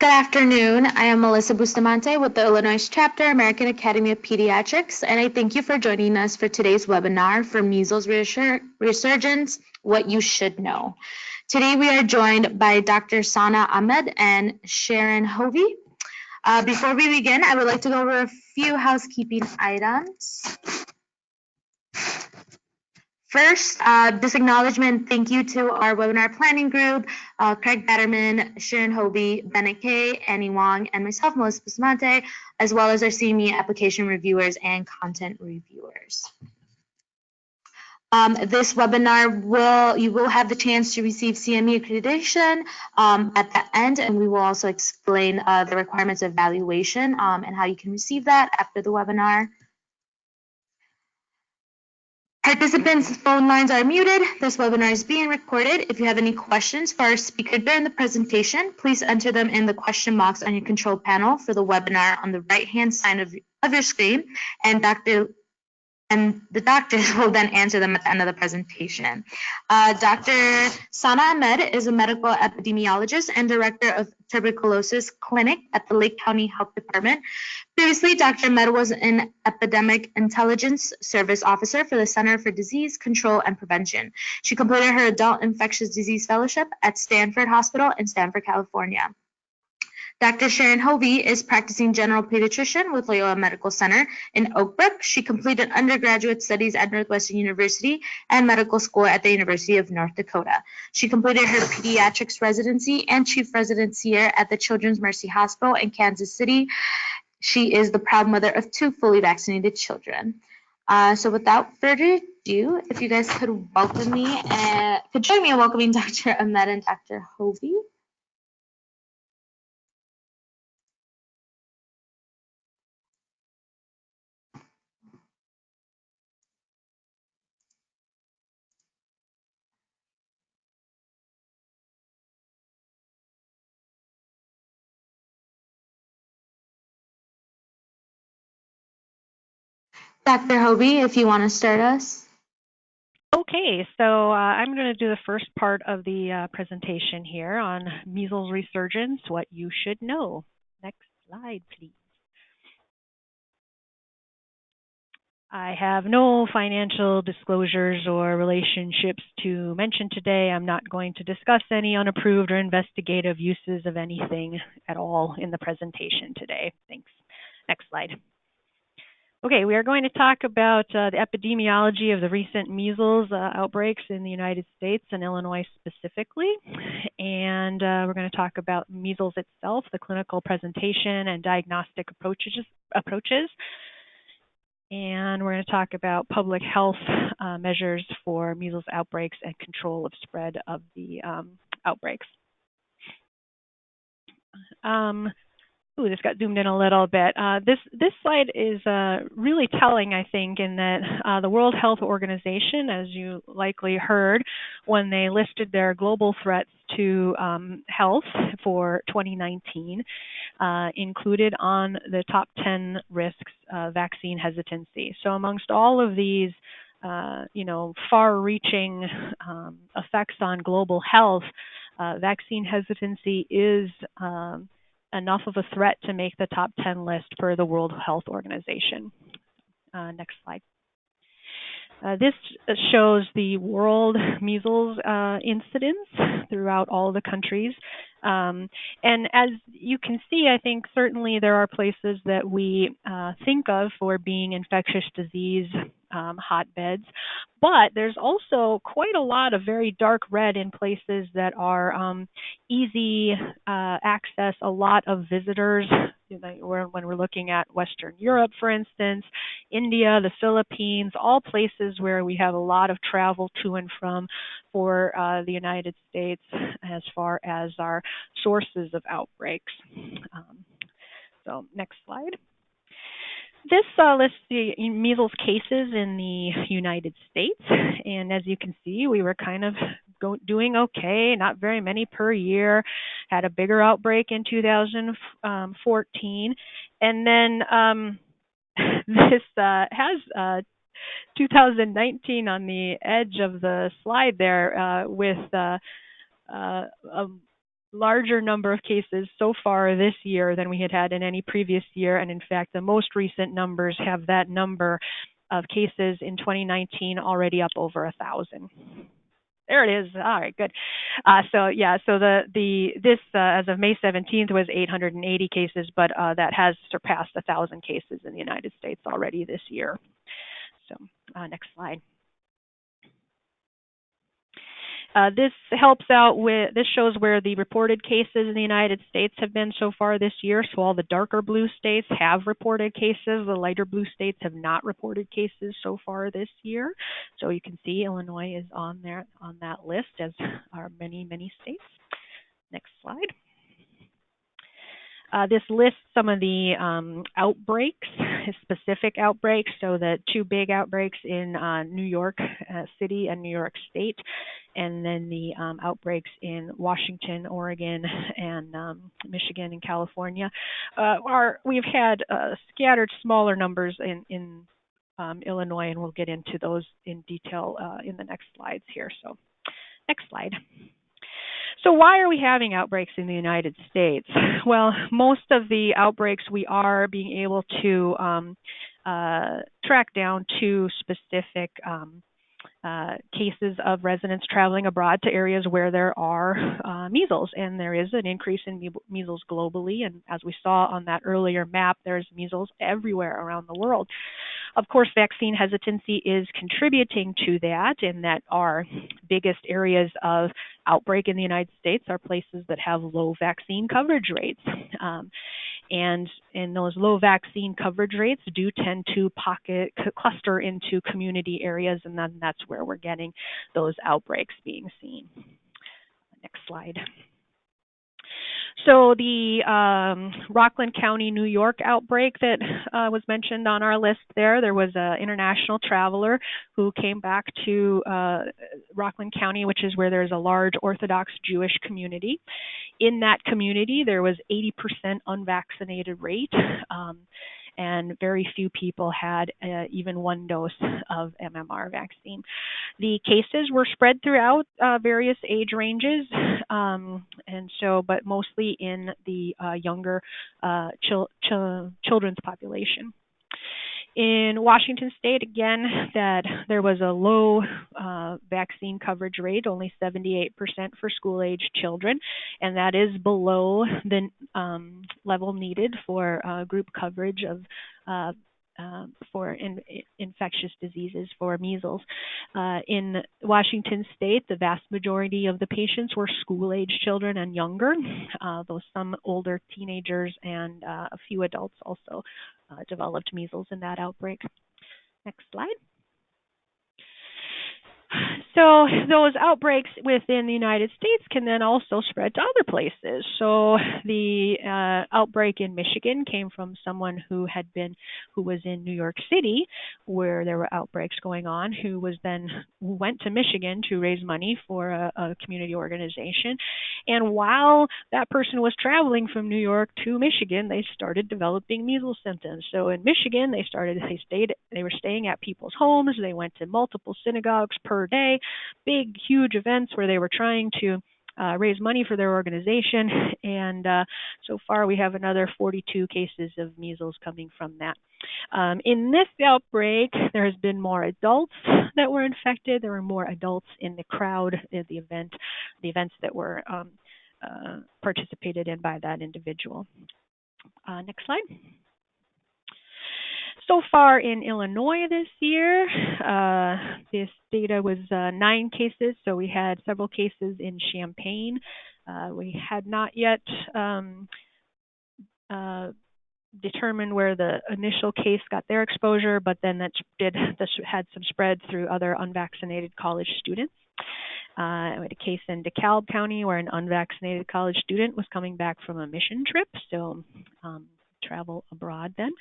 Good afternoon. I am Melissa Bustamante with the Illinois Chapter, American Academy of Pediatrics, and I thank you for joining us for today's webinar for Measles Resurgence, What You Should Know. Today we are joined by Dr. Sana Ahmed and Sharon Hovey. Before we begin, I would like to go over a few housekeeping items. First, this acknowledgement, thank you to our webinar planning group, Craig Batterman, Sharon Hovey, Bennett Kay, Annie Wong, and myself, Melissa Bustamante, as well as our CME application reviewers and content reviewers. This webinar you will have the chance to receive CME accreditation at the end, and we will also explain the requirements of evaluation and how you can receive that after the webinar. Participants' phone lines are muted. This webinar is being recorded. If you have any questions for our speaker during the presentation, please enter them in the question box on your control panel for the webinar on the right-hand side of your screen, and the doctors will then answer them at the end of the presentation. Dr. Sana Ahmed is a medical epidemiologist and director of tuberculosis clinic at the Lake County Health Department. Previously, Dr. Ahmed was an epidemic intelligence service officer for the Center for Disease Control and Prevention. She completed her adult infectious disease fellowship at Stanford Hospital in Stanford, California. Dr. Sharon Hovey is practicing general pediatrician with Loyola Medical Center in Oak Brook. She completed undergraduate studies at Northwestern University and medical school at the University of North Dakota. She completed her pediatrics residency and chief residency year at the Children's Mercy Hospital in Kansas City. She is the proud mother of 2 fully vaccinated children. So without further ado, if you guys could welcome me and could join me in welcoming Dr. Ahmed and Dr. Hovey. Dr. Hovey, if you want to start us. Okay, so I'm going to do the first part of the presentation here on measles resurgence, what you should know. Next slide, please. I have no financial disclosures or relationships to mention today. I'm not going to discuss any unapproved or investigative uses of anything at all in the presentation today. Thanks. Next slide. Okay, we are going to talk about the epidemiology of the recent measles outbreaks in the United States and Illinois specifically. And we're going to talk about measles itself, the clinical presentation and diagnostic approaches. And we're going to talk about public health measures for measles outbreaks and control of spread of the outbreaks. Ooh, this got zoomed in a little bit. This slide is really telling, I think, in that the World Health Organization, as you likely heard, when they listed their global threats to health for 2019, included on the top 10 risks vaccine hesitancy. So amongst all of these, far-reaching effects on global health, vaccine hesitancy is enough of a threat to make the top 10 list per the World Health Organization. Next slide. This shows the world measles incidence throughout all the countries. And as you can see, I think certainly there are places that we think of for being infectious disease hotbeds, but there's also quite a lot of very dark red in places that are easy access, a lot of visitors. When we're looking at Western Europe, for instance, India, the Philippines, all places where we have a lot of travel to and from for the United States as far as our sources of outbreaks. So next slide. This lists the measles cases in the United States, and as you can see, we were kind of doing okay, not very many per year, had a bigger outbreak in 2014, and then this has 2019 on the edge of the slide there with larger number of cases so far this year than we had in any previous year. And in fact, the most recent numbers have that number of cases in 2019 already up over 1,000. There it is. All right, good. So this as of May 17th was 880 cases, but that has surpassed 1,000 cases in the United States already this year. So next slide. This shows where the reported cases in the United States have been so far this year. So all the darker blue states have reported cases. The lighter blue states have not reported cases so far this year. So you can see Illinois is on that list, as are many, many states. Next slide. This lists some of the outbreaks, specific outbreaks. So the two big outbreaks in New York City and New York State, and then the outbreaks in Washington, Oregon, and Michigan and California. We've had scattered smaller numbers in Illinois, and we'll get into those in detail in the next slides here. So next slide. So why are we having outbreaks in the United States? Well, most of the outbreaks we are being able to track down to specific cases of residents traveling abroad to areas where there are measles, and there is an increase in measles globally. And as we saw on that earlier map, there's measles everywhere around the world. Of course, vaccine hesitancy is contributing to that, in that our biggest areas of outbreak in the United States are places that have low vaccine coverage rates. And those low vaccine coverage rates do tend to cluster into community areas, and then that's where we're getting those outbreaks being seen. Next slide. So the Rockland County, New York outbreak that was mentioned on our list there was an international traveler who came back to Rockland County, which is where there's a large Orthodox Jewish community. In that community, there was 80% unvaccinated rate, and very few people had even one dose of MMR vaccine. The cases were spread throughout various age ranges, but mostly in the younger children's population. In Washington State, again, that there was a low vaccine coverage rate, only 78% for school-age children, and that is below the level needed for group coverage of for infectious diseases, for measles. In Washington State, the vast majority of the patients were school-age children and younger, though some older teenagers and a few adults also developed measles in that outbreak. Next slide. So those outbreaks within the United States can then also spread to other places. So the outbreak in Michigan came from someone who was in New York City, where there were outbreaks going on, who went to Michigan to raise money for a community organization. And while that person was traveling from New York to Michigan, they started developing measles symptoms. So in Michigan, they were staying at people's homes. They went to multiple synagogues per day, big, huge events where they were trying to raise money for their organization. And so far, we have another 42 cases of measles coming from that. In this outbreak, there has been more adults that were infected. There were more adults in the crowd at the events that were participated in by that individual. Next slide. So far in Illinois this year, this data was 9 cases, so we had several cases in Champaign. We had not yet determined where the initial case got their exposure, but then this had some spread through other unvaccinated college students. We had a case in DeKalb County where an unvaccinated college student was coming back from a mission trip, so travel abroad then.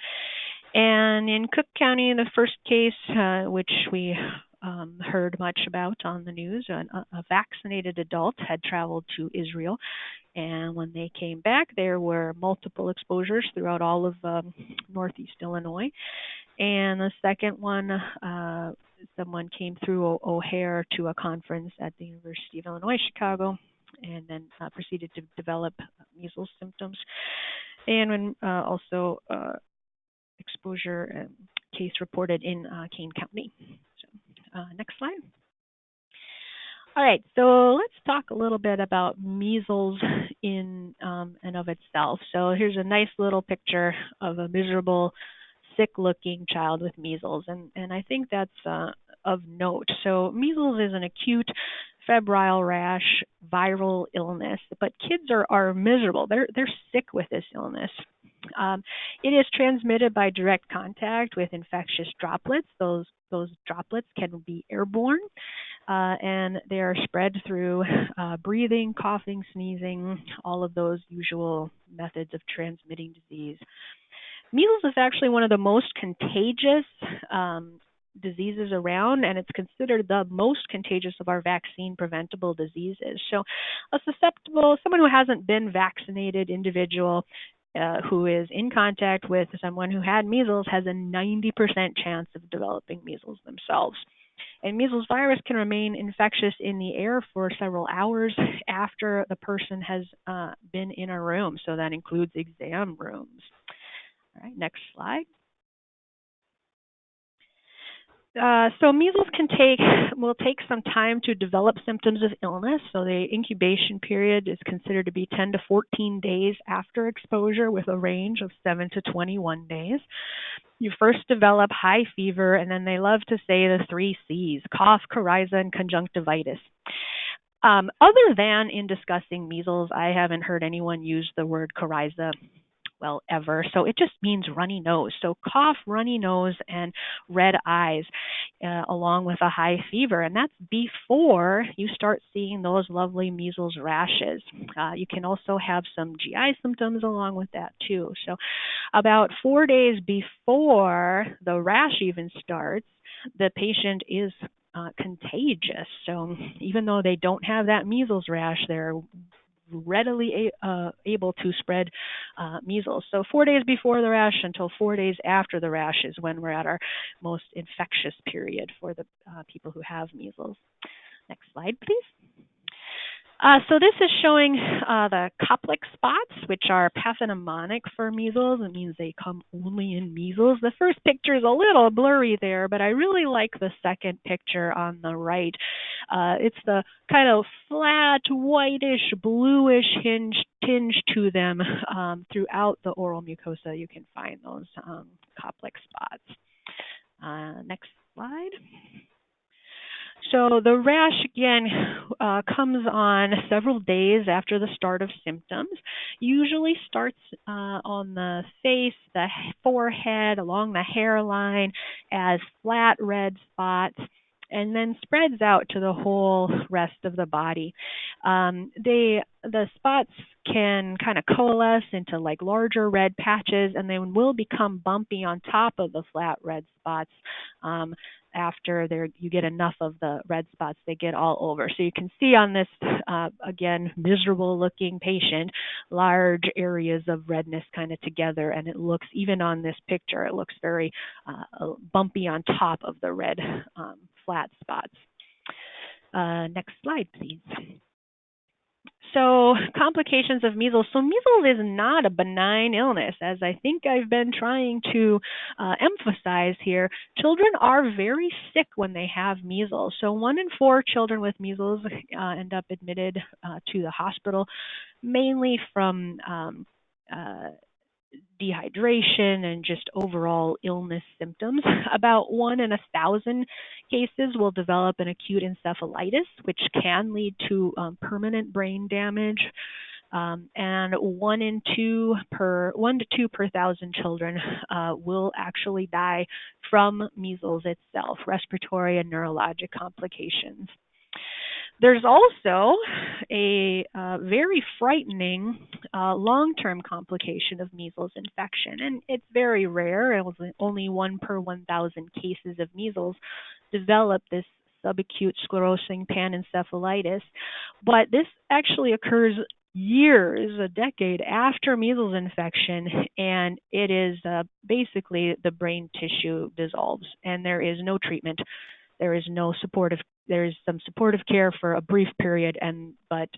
And in Cook County, the first case, which we heard much about on the news, a vaccinated adult had traveled to Israel. And when they came back, there were multiple exposures throughout all of Northeast Illinois. And the second one, someone came through O'Hare to a conference at the University of Illinois Chicago and then proceeded to develop measles symptoms. And when also exposure case reported in Kane County. So, next slide. All right, so let's talk a little bit about measles in and of itself. So here's a nice little picture of a miserable, sick-looking child with measles, and I think that's of note. So measles is an acute febrile rash viral illness, but kids are miserable. They're sick with this illness. It is transmitted by direct contact with infectious droplets. Those droplets can be airborne, and they are spread through breathing, coughing, sneezing, all of those usual methods of transmitting disease. Measles is actually one of the most contagious diseases around, and it's considered the most contagious of our vaccine-preventable diseases. So someone who hasn't been vaccinated individual who is in contact with someone who had measles has a 90% chance of developing measles themselves. And measles virus can remain infectious in the air for several hours after the person has been in a room. So that includes exam rooms. All right, next slide. So measles will take some time to develop symptoms of illness. So the incubation period is considered to be 10 to 14 days after exposure, with a range of 7 to 21 days. You first develop high fever, and then they love to say the 3 C's: cough, coryza, and conjunctivitis. Other than in discussing measles, I haven't heard anyone use the word coryza ever. So it just means runny nose. So cough, runny nose, and red eyes, along with a high fever. And that's before you start seeing those lovely measles rashes. You can also have some GI symptoms along with that too. So about 4 days before the rash even starts, the patient is contagious. So even though they don't have that measles rash, they're readily able to spread measles. So 4 days before the rash until 4 days after the rash is when we're at our most infectious period for the people who have measles. Next slide, please. So this is showing the Koplik spots, which are pathognomonic for measles. It means they come only in measles. The first picture is a little blurry there, but I really like the second picture on the right. It's the kind of flat, whitish, bluish tinge to them throughout the oral mucosa. You can find those Koplik spots. Next slide. So the rash, again, comes on several days after the start of symptoms. Usually starts on the face, the forehead, along the hairline as flat red spots, and then spreads out to the whole rest of the body. The spots can kind of coalesce into like larger red patches, and they will become bumpy on top of the flat red spots. After you get enough of the red spots, they get all over. So you can see on this, again, miserable looking patient, large areas of redness kind of together, and it looks, even on this picture, it looks very bumpy on top of the red flat spots. Next slide, please. So complications of measles. So measles is not a benign illness, as I think I've been trying to emphasize here. Children are very sick when they have measles. So 1 in 4 children with measles end up admitted to the hospital, mainly from dehydration and just overall illness symptoms. About 1 in 1,000 cases will develop an acute encephalitis, which can lead to permanent brain damage. And 1 to 2 per 1,000 children will actually die from measles itself, respiratory and neurologic complications. There's also a very frightening long-term complication of measles infection, and it's very rare. Only 1 per 1,000 cases of measles develop this subacute sclerosing panencephalitis, but this actually occurs years, a decade after measles infection, and it is basically the brain tissue dissolves, and there is no treatment there is some supportive care for a brief period, but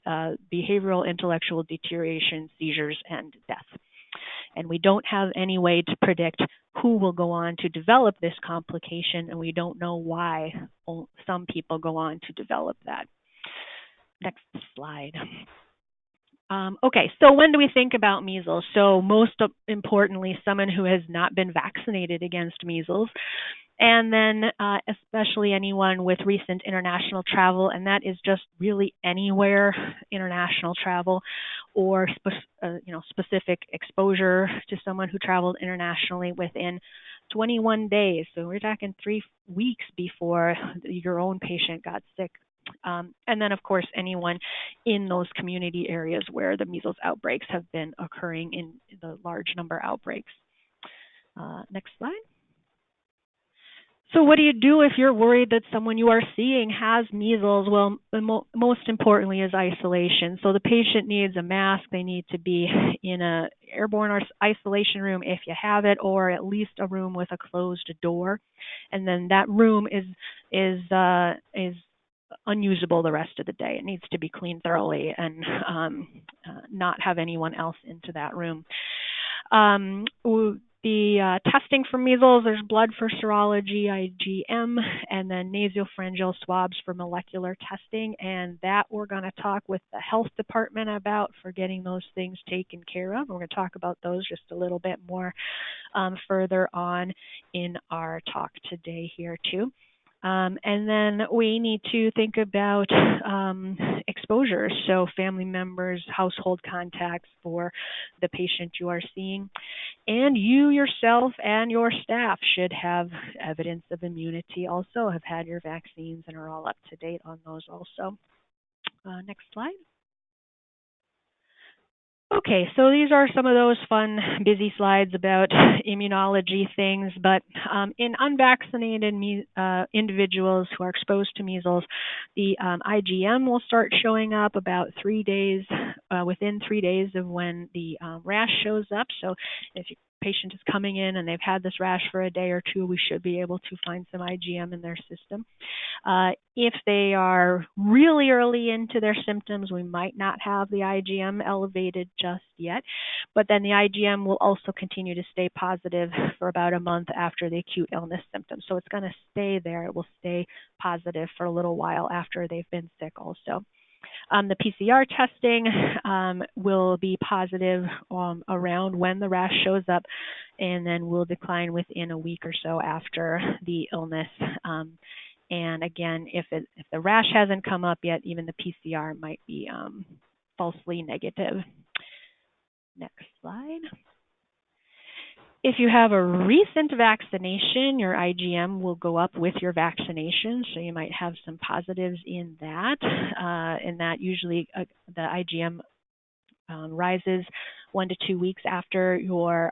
behavioral, intellectual deterioration, seizures, and death. And we don't have any way to predict who will go on to develop this complication, and we don't know why some people go on to develop that. Next slide. Okay, so when do we think about measles? So most importantly, someone who has not been vaccinated against measles, and then especially anyone with recent international travel, and that is just really anywhere international travel or specific exposure to someone who traveled internationally within 21 days. So we're talking 3 weeks before your own patient got sick. And then, of course, anyone in those community areas where the measles outbreaks have been occurring in the large number outbreaks. Next slide. So what do you do if you're worried that someone you are seeing has measles? Well, most importantly is isolation. So the patient needs a mask. They need to be in an airborne isolation room if you have it, or at least a room with a closed door. And then that room is unusable the rest of the day. It needs to be cleaned thoroughly and not have anyone else into that room. The testing for measles, there's blood for serology, IgM, and then nasopharyngeal swabs for molecular testing, and that we're going to talk with the health department about for getting those things taken care of. We're going to talk about those just a little bit more further on in our talk today here too. And then we need to think about exposures, so family members, household contacts for the patient you are seeing. And you yourself and your staff should have evidence of immunity also, have had your vaccines and are all up to date on those also. Next slide. Okay, so these are some of those fun, busy slides about immunology things, but in unvaccinated individuals who are exposed to measles, the IgM will start showing up about 3 days, within 3 days of when the rash shows up. So if your patient is coming in and they've had this rash for a day or two, we should be able to find some IgM in their system. If they are really early into their symptoms, we might not have the IgM elevated just yet, but then the IgM will also continue to stay positive for about a month after the acute illness symptoms. So it's going to stay there. It will stay positive for a little while after they've been sick also. The PCR testing will be positive around when the rash shows up, and then will decline within a week or so after the illness. And again, if the rash hasn't come up yet, even the PCR might be falsely negative. Next slide. If you have a recent vaccination, your IgM will go up with your vaccination, so you might have some positives in that. And that usually the IgM rises 1 to 2 weeks after your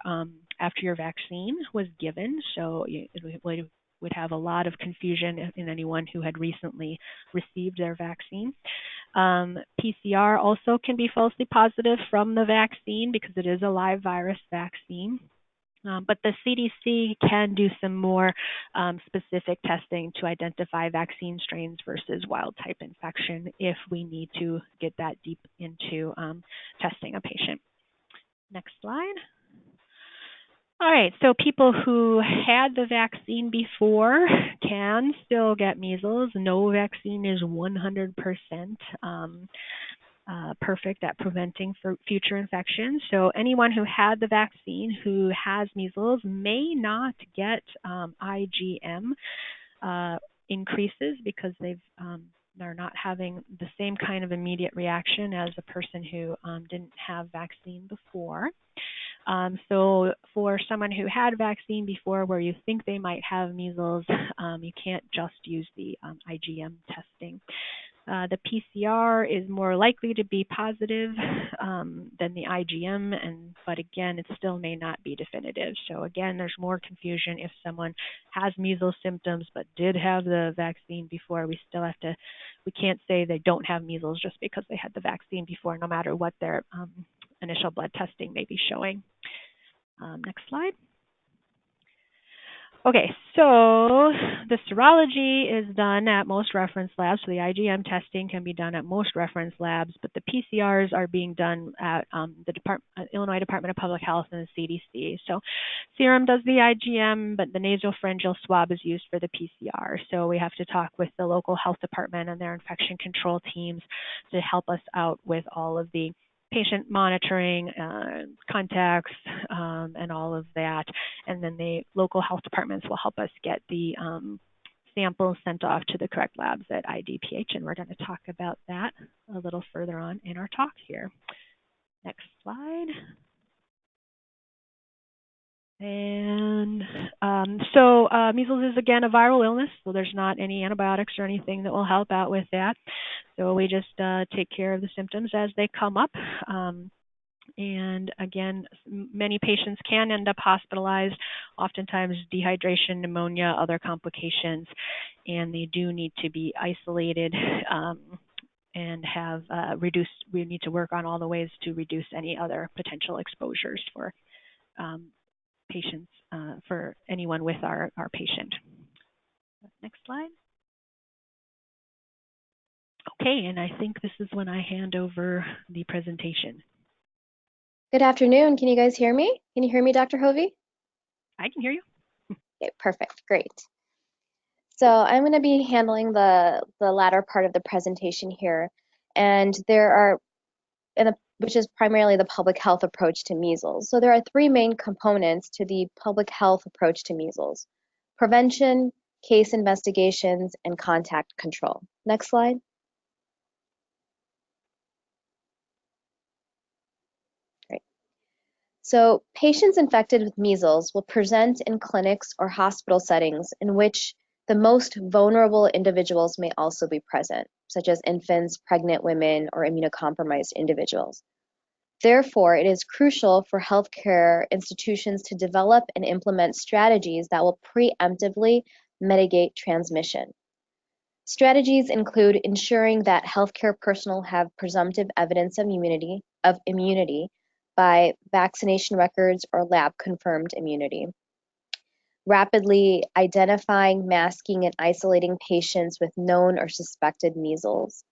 vaccine was given. So it would have a lot of confusion in anyone who had recently received their vaccine. PCR also can be falsely positive from the vaccine because it is a live virus vaccine. But the CDC can do some more specific testing to identify vaccine strains versus wild type infection if we need to get that deep into testing a patient. Next slide. All right, so people who had the vaccine before can still get measles. No vaccine is 100% perfect at preventing future infections. So anyone who had the vaccine who has measles may not get IgM increases because they're not having the same kind of immediate reaction as a person who didn't have vaccine before. So for someone who had vaccine before where you think they might have measles, you can't just use the IgM testing. The PCR is more likely to be positive than the IgM, but again, it still may not be definitive. So again, there's more confusion if someone has measles symptoms but did have the vaccine before. We can't say they don't have measles just because they had the vaccine before, no matter what their initial blood testing may be showing. Next slide. Okay, so the serology is done at most reference labs. So the IgM testing can be done at most reference labs, but the PCRs are being done at the Illinois Department of Public Health and the CDC. So serum does the IgM, but the nasopharyngeal swab is used for the PCR. So we have to talk with the local health department and their infection control teams to help us out with all of the patient monitoring, contacts, and all of that. And then the local health departments will help us get the samples sent off to the correct labs at IDPH. And we're going to talk about that a little further on in our talk here. Next slide. And measles is, again, a viral illness, so there's not any antibiotics or anything that will help out with that. So we just take care of the symptoms as they come up. And again, many patients can end up hospitalized, oftentimes dehydration, pneumonia, other complications, and they do need to be isolated and have reduced. We need to work on all the ways to reduce any other potential exposures for patients, for anyone with our patient. Next slide. Okay, and I think this is when I hand over the presentation. Good afternoon. Can you guys hear me? Can you hear me, Dr. Hovey? I can hear you. Okay, perfect. Great. So I'm going to be handling the latter part of the presentation here, and which is primarily the public health approach to measles. So there are three main components to the public health approach to measles: prevention, case investigations, and contact control. Next slide. Great. So patients infected with measles will present in clinics or hospital settings in which the most vulnerable individuals may also be present, such as infants, pregnant women, or immunocompromised individuals. Therefore, it is crucial for healthcare institutions to develop and implement strategies that will preemptively mitigate transmission. Strategies include ensuring that healthcare personnel have presumptive evidence of immunity by vaccination records or lab-confirmed immunity, rapidly identifying, masking, and isolating patients with known or suspected measles,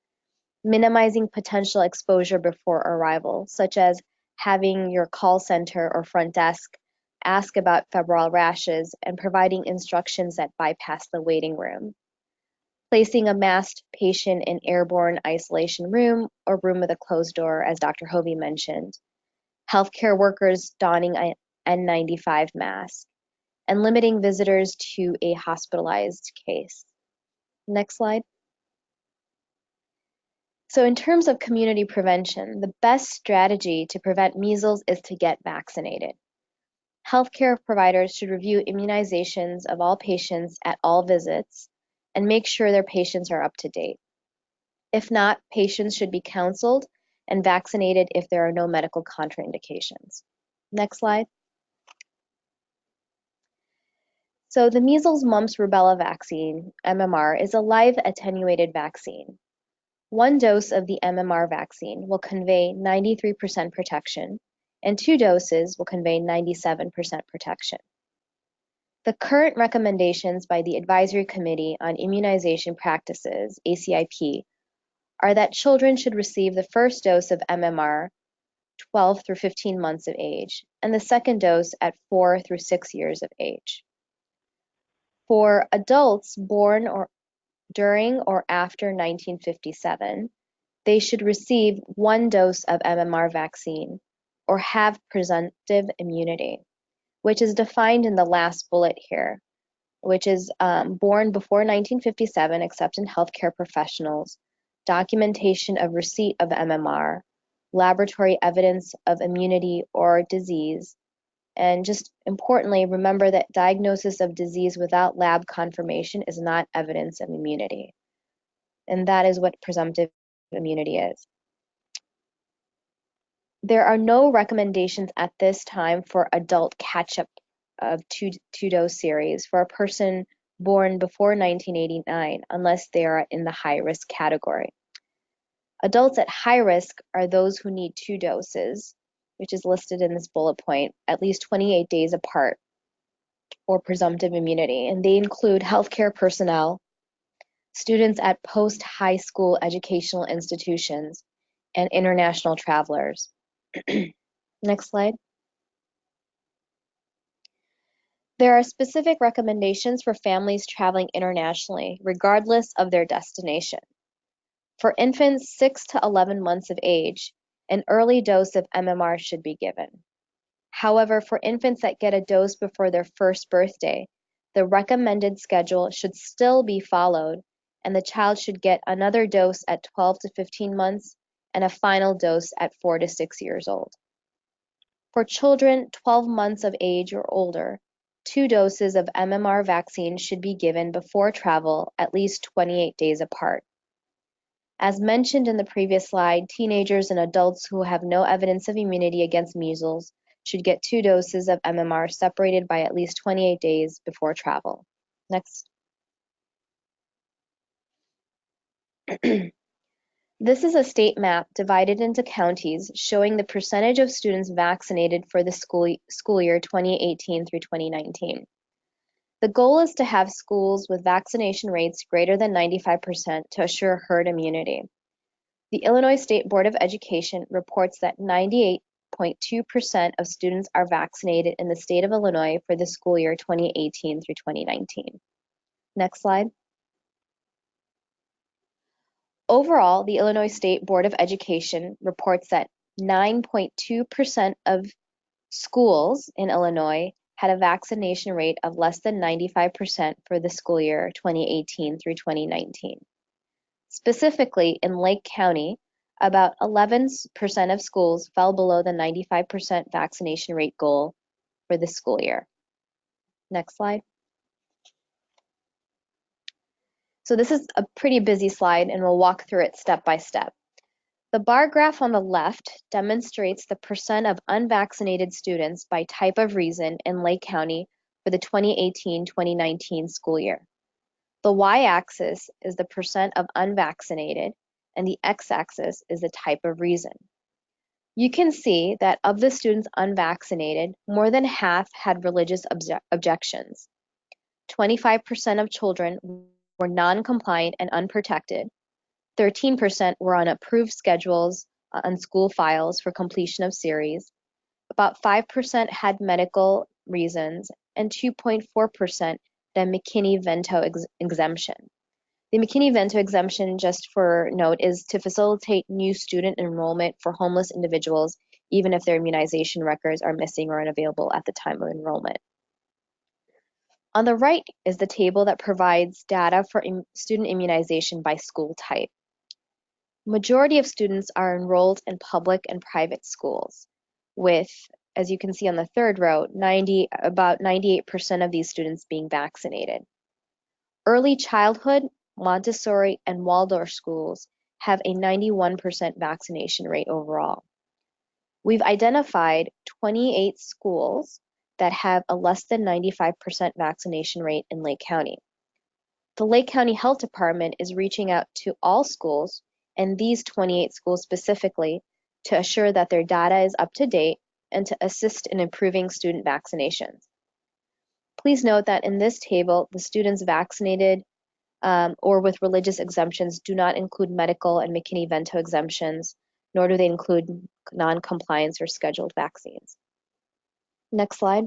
minimizing potential exposure before arrival, such as having your call center or front desk ask about febrile rashes and providing instructions that bypass the waiting room, placing a masked patient in airborne isolation room or room with a closed door, as Dr. Hovey mentioned, healthcare workers donning an N95 mask, and limiting visitors to a hospitalized case. Next slide. So in terms of community prevention, the best strategy to prevent measles is to get vaccinated. Healthcare providers should review immunizations of all patients at all visits and make sure their patients are up to date. If not, patients should be counseled and vaccinated if there are no medical contraindications. Next slide. So the measles, mumps, rubella vaccine, MMR, is a live attenuated vaccine. One dose of the MMR vaccine will convey 93% protection, and 2 doses will convey 97% protection. The current recommendations by the Advisory Committee on Immunization Practices, ACIP, are that children should receive the first dose of MMR 12 through 15 months of age, and the second dose at 4 through 6 years of age. For adults born during or after 1957, they should receive 1 dose of MMR vaccine or have presumptive immunity, which is defined in the last bullet here, which is born before 1957, except in healthcare professionals, documentation of receipt of MMR, laboratory evidence of immunity or disease, and just importantly, remember that diagnosis of disease without lab confirmation is not evidence of immunity. And that is what presumptive immunity is. There are no recommendations at this time for adult catch-up of two-dose series for a person born before 1989, unless they are in the high-risk category. Adults at high risk are those who need 2 doses, which is listed in this bullet point, at least 28 days apart for presumptive immunity, and they include healthcare personnel, students at post-high school educational institutions, and international travelers. Next slide. There are specific recommendations for families traveling internationally, regardless of their destination. For infants 6 to 11 months of age, an early dose of MMR should be given. However, for infants that get a dose before their first birthday, the recommended schedule should still be followed, and the child should get another dose at 12 to 15 months and a final dose at 4 to 6 years old. For children 12 months of age or older, 2 doses of MMR vaccine should be given before travel at least 28 days apart. As mentioned in the previous slide, teenagers and adults who have no evidence of immunity against measles should get 2 doses of MMR separated by at least 28 days before travel. Next. This is a state map divided into counties showing the percentage of students vaccinated for the school year 2018 through 2019. The goal is to have schools with vaccination rates greater than 95% to assure herd immunity. The Illinois State Board of Education reports that 98.2% of students are vaccinated in the state of Illinois for the school year 2018 through 2019. Next slide. Overall, the Illinois State Board of Education reports that 9.2% of schools in Illinois had a vaccination rate of less than 95% for the school year 2018 through 2019. Specifically, in Lake County, about 11% of schools fell below the 95% vaccination rate goal for the school year. Next slide. So this is a pretty busy slide, and we'll walk through it step by step. The bar graph on the left demonstrates the percent of unvaccinated students by type of reason in Lake County for the 2018-2019 school year. The y-axis is the percent of unvaccinated, and the x-axis is the type of reason. You can see that of the students unvaccinated, more than half had religious objections. 25% of children were non-compliant and unprotected. 13% were on approved schedules on school files for completion of series. About 5% had medical reasons, and 2.4% the McKinney-Vento exemption. The McKinney-Vento exemption, just for note, is to facilitate new student enrollment for homeless individuals, even if their immunization records are missing or unavailable at the time of enrollment. On the right is the table that provides data for student immunization by school type. Majority of students are enrolled in public and private schools, with, as you can see on the third row, about 98% of these students being vaccinated. Early childhood, Montessori, and Waldorf schools have a 91% vaccination rate overall. We've identified 28 schools that have a less than 95% vaccination rate in Lake County. The Lake County Health Department is reaching out to all schools, and these 28 schools specifically, to assure that their data is up to date and to assist in improving student vaccinations. Please note that in this table, the students vaccinated or with religious exemptions do not include medical and McKinney-Vento exemptions, nor do they include non-compliance or scheduled vaccines. Next slide.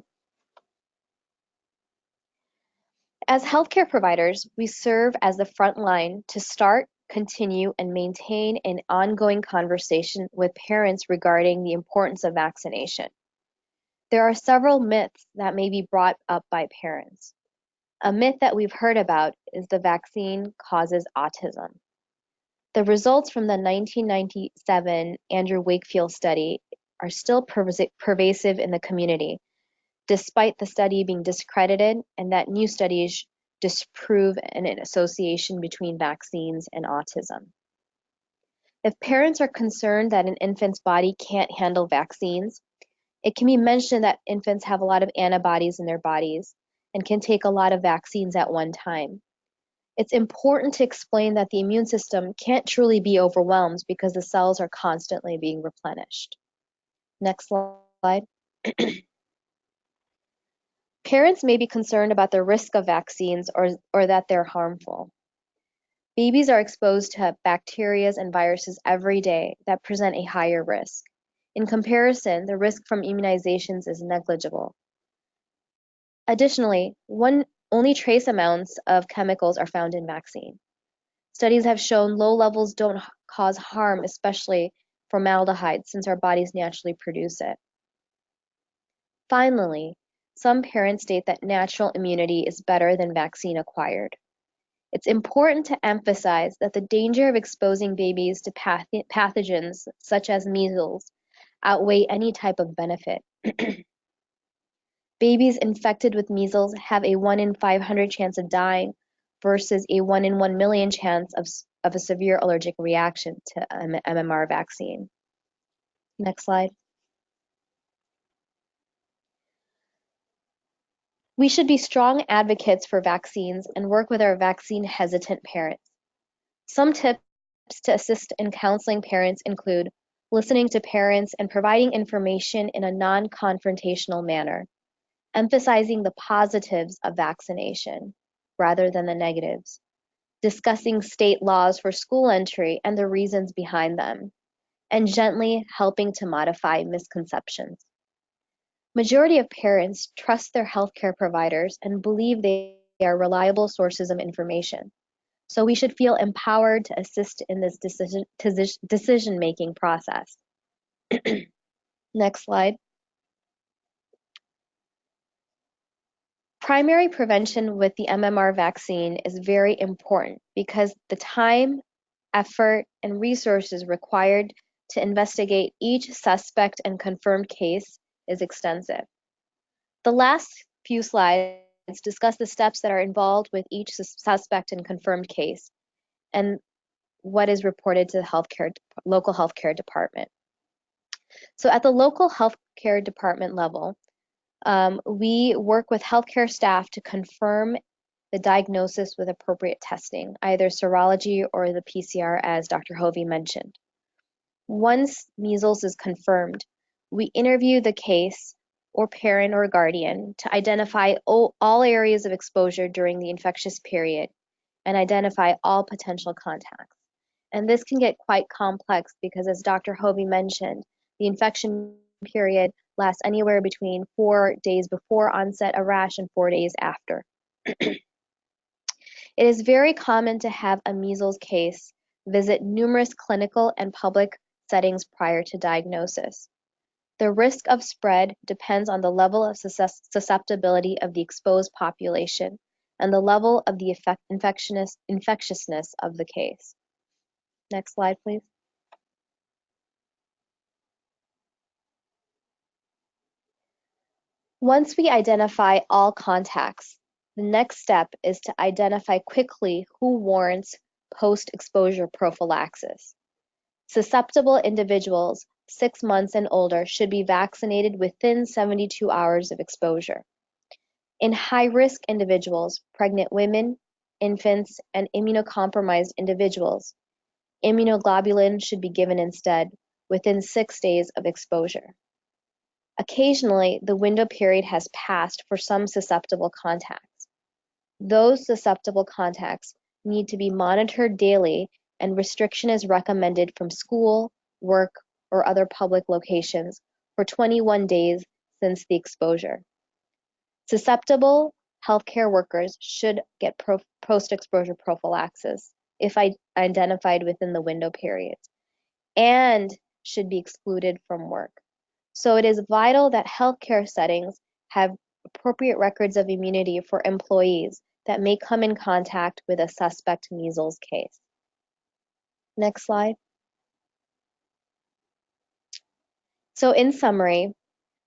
As healthcare providers, we serve as the front line to start, continue, and maintain an ongoing conversation with parents regarding the importance of vaccination. There are several myths that may be brought up by parents. A myth that we've heard about is the vaccine causes autism. The results from the 1997 Andrew Wakefield study are still pervasive in the community, despite the study being discredited and that new studies disprove an association between vaccines and autism. If parents are concerned that an infant's body can't handle vaccines, it can be mentioned that infants have a lot of antibodies in their bodies and can take a lot of vaccines at one time. It's important to explain that the immune system can't truly be overwhelmed because the cells are constantly being replenished. Next slide. Parents may be concerned about the risk of vaccines or that they're harmful. Babies are exposed to bacteria and viruses every day that present a higher risk. In comparison, the risk from immunizations is negligible. Additionally, only trace amounts of chemicals are found in vaccine. Studies have shown low levels don't cause harm, especially formaldehyde, since our bodies naturally produce it. Finally, some parents state that natural immunity is better than vaccine acquired. It's important to emphasize that the danger of exposing babies to pathogens such as measles outweigh any type of benefit. Babies infected with measles have a 1 in 500 chance of dying versus a 1 in 1 million chance of a severe allergic reaction to MMR vaccine. Next slide. We should be strong advocates for vaccines and work with our vaccine-hesitant parents. Some tips to assist in counseling parents include listening to parents and providing information in a non-confrontational manner, emphasizing the positives of vaccination rather than the negatives, discussing state laws for school entry and the reasons behind them, and gently helping to modify misconceptions. Majority of parents trust their healthcare providers and believe they are reliable sources of information. So we should feel empowered to assist in this decision-making process. Next slide. Primary prevention with the MMR vaccine is very important because the time, effort, and resources required to investigate each suspect and confirmed case is extensive. The last few slides discuss the steps that are involved with each suspect and confirmed case and what is reported to the local healthcare department. So at the local healthcare department level, we work with healthcare staff to confirm the diagnosis with appropriate testing, either serology or the PCR, as Dr. Hovey mentioned. Once measles is confirmed, we interview the case or parent or guardian to identify all areas of exposure during the infectious period and identify all potential contacts. And this can get quite complex because, as Dr. Hovey mentioned, the infection period lasts anywhere between 4 days before onset of rash and 4 days after. It is very common to have a measles case visit numerous clinical and public settings prior to diagnosis. The risk of spread depends on the level of susceptibility of the exposed population and the level of the infectiousness of the case. Next slide, please. Once we identify all contacts, the next step is to identify quickly who warrants post-exposure prophylaxis. Susceptible individuals 6 months and older should be vaccinated within 72 hours of exposure. In high-risk individuals, pregnant women, infants, and immunocompromised individuals, immunoglobulin should be given instead within 6 days of exposure. Occasionally, the window period has passed for some susceptible contacts. Those susceptible contacts need to be monitored daily, and restriction is recommended from school, work, or other public locations for 21 days since the exposure. Susceptible healthcare workers should get post-exposure prophylaxis if identified within the window periods, and should be excluded from work. So it is vital that healthcare settings have appropriate records of immunity for employees that may come in contact with a suspect measles case. Next slide. So in summary,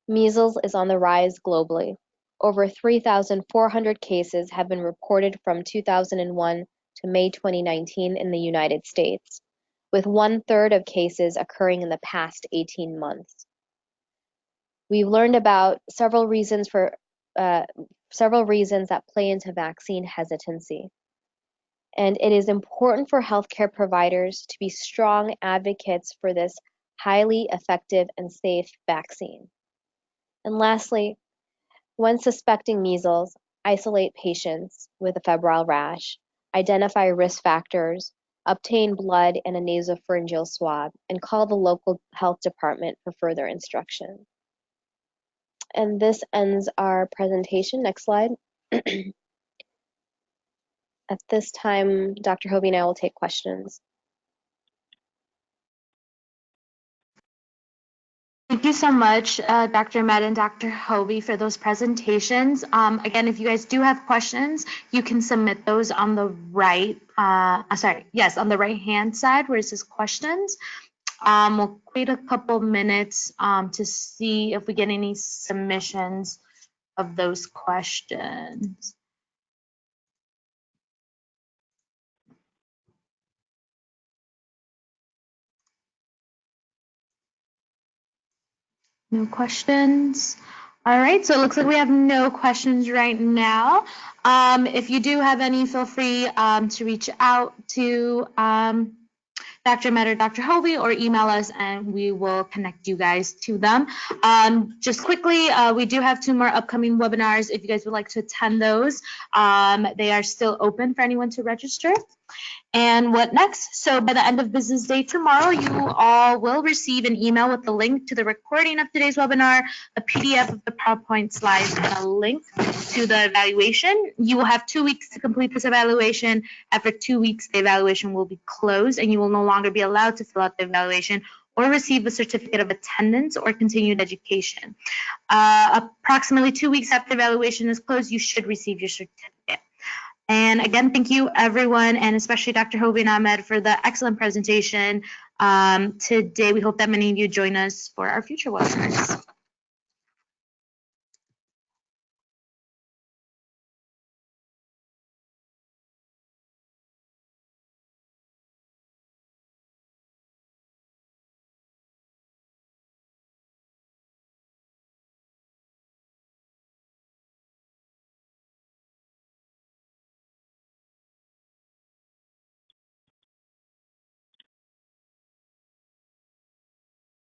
measles is on the rise globally. Over 3,400 cases have been reported from 2001 to May 2019 in the United States, with 1/3 of cases occurring in the past 18 months. We've learned about several reasons that play into vaccine hesitancy. And it is important for healthcare providers to be strong advocates for this highly effective and safe vaccine. And lastly, When suspecting measles, isolate patients with a febrile rash, identify risk factors, obtain blood and a nasopharyngeal swab, and call the local health department for further instruction. And this ends our presentation. Next slide. At this time, Dr. Hovey and I will take questions. Thank you so much, Dr. Ahmed and Dr. Hovey, for those presentations. Again, if you guys do have questions, you can submit those on the right, on the right-hand side where it says questions. We'll wait a couple minutes to see if we get any submissions of those questions. No questions. All right, so it looks like we have no questions right now. If you do have any, feel free to reach out to Dr. Ahmed or Dr. Hovey, or email us and we will connect you guys to them. Just quickly, we do have 2 more upcoming webinars. If you guys would like to attend those, they are still open for anyone to register. And what next? So by the end of business day tomorrow, you all will receive an email with the link to the recording of today's webinar, a PDF of the PowerPoint slides, and a link to the evaluation. You will have 2 weeks to complete this evaluation. After 2 weeks, the evaluation will be closed and you will no longer be allowed to fill out the evaluation or receive a certificate of attendance or continued education. Approximately 2 weeks after the evaluation is closed, you should receive your certificate. And again, thank you everyone, and especially Dr. Hovey and Ahmed for the excellent presentation today. We hope that many of you join us for our future webinars.